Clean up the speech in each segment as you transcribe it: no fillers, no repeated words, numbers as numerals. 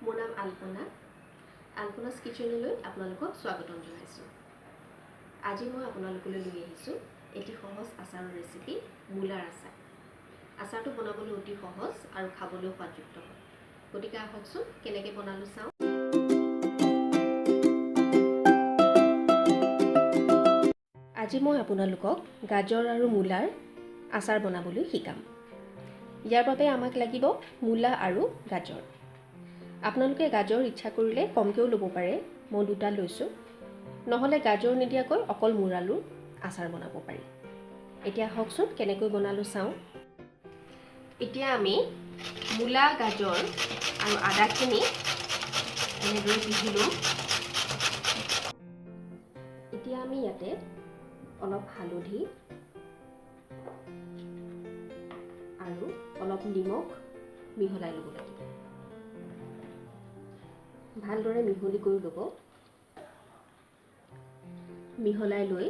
মোৰ নাম আলপনা। আলপনাছ কিচেনলৈ আপোনালোকক স্বাগতম জনাইছোঁ। আজি মই আপোনালোকলৈ লৈ আহিছোঁ এটি সহজ আচাৰৰ ৰেচিপি, মূলাৰ আচাৰ। আচাৰটো বনাবলৈ অতি সহজ আৰু খাবলৈ সোৱাদযুক্ত হয়। গতিকে আহকচোন কেনেকৈ বনালোঁ চাওঁ। আজি মই আপোনালোকক গাজৰ আৰু মূলাৰ আচাৰ বনাবলৈ শিকাম। ইয়াৰ বাবে আমাক লাগিব মূলা আৰু গাজৰ। আপোনালোকে গাজৰ ইচ্ছা কৰিলে কমকৈও ল'ব পাৰে, মই 2টা লৈছোঁ। নহ'লে গাজৰ নিদিয়াকৈ অকল মূলাৰো আচাৰ বনাব পাৰি। এতিয়া আহকচোন কেনেকৈ বনালোঁ চাওঁ। এতিয়া আমি মূলা, গাজৰ আৰু আদাখিনি এনেদৰে পিহি ল'ম। এতিয়া আমি ইয়াতে অলপ হালধি আৰু অলপ নিমখ মিহলাই ল'ব লাগিব। ভালদৰে মিহলি কৰি ল'ব। মিহলাই লৈ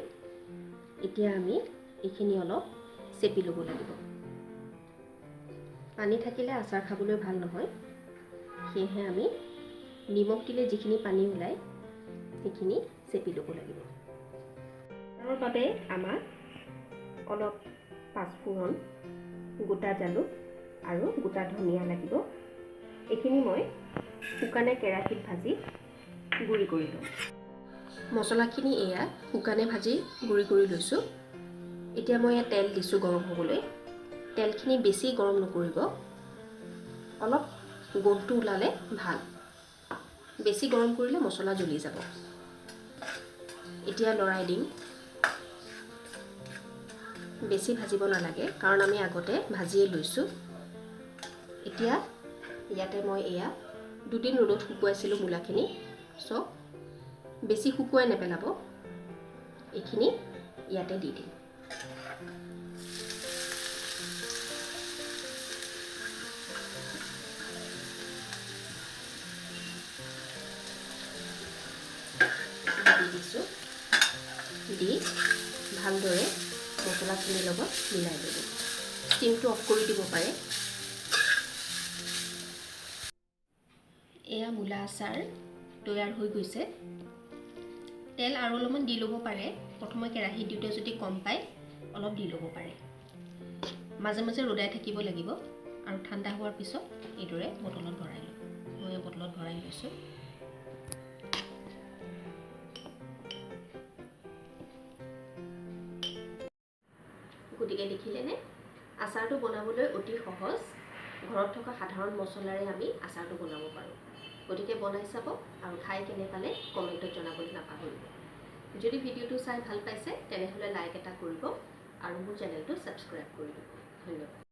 এতিয়া আমি এইখিনি অলপ চেপি ল'ব লাগিব। পানী থাকিলে আচাৰ খাবলৈ ভাল নহয়, সেয়েহে আমি নিমখ দিলে যিখিনি পানী ওলায় সেইখিনি চেপি ল'ব লাগিব। তাৰ বাবে আমাক অলপ পাঁচফোৰণ, গোটা জালুক আৰু গোটা ধনিয়া লাগিব। এইখিনি মই শুকানে কেৰাহীত ভাজি গুড়ি কৰি লওঁ। মছলাখিনি এয়া শুকানে ভাজি গুড়ি কৰি লৈছোঁ। এতিয়া মই ইয়াত তেল দিছোঁ গৰম হ'বলৈ। তেলখিনি বেছি গৰম নকৰিব, অলপ গোন্ধটো ওলালে ভাল। বেছি গৰম কৰিলে মছলা জ্বলি যাব। এতিয়া লৰাই দিম। বেছি ভাজিব নালাগে, কাৰণ আমি আগতে ভাজিয়ে লৈছোঁ। এতিয়া ইয়াতে মই এয়া 2 দিন ৰ'দত শুকুৱাইছিলোঁ মূলাখিনি, বেছি শুকুৱাই নেপেলাব। এইখিনি ইয়াতে দি দিম। দি দিছোঁ। দি ভালদৰে মছলাখিনিৰ লগত মিলাই ল'ব। ষ্টিমটো অফ কৰি দিব পাৰে। এয়া মূলা আচাৰ তৈয়াৰ হৈ গৈছে। তেল আৰু অলপমান দি ল'ব পাৰে। প্ৰথমে কেৰাহীত দিওঁতে যদি কম পায় অলপ দি ল'ব পাৰে। মাজে মাজে ৰদাই থাকিব লাগিব আৰু ঠাণ্ডা হোৱাৰ পিছত এইদৰে বটলত ভৰাই ল'ব। মই বটলত ভৰাই লৈছোঁ। গতিকে দেখিলেনে, আচাৰটো বনাবলৈ অতি সহজ। ঘৰত থকা সাধাৰণ মছলাৰে আমি আচাৰটো বনাব পাৰোঁ। গতিকে বনাই চাব আৰু খাই কেনে পালে কমেণ্টত জনাবলৈ নাপাহৰিব। যদি ভিডিঅ'টো চাই ভাল পাইছে তেনেহ'লে লাইক এটা কৰিব আৰু মোৰ চেনেলটো ছাবস্ক্ৰাইব কৰি দিব। ধন্যবাদ।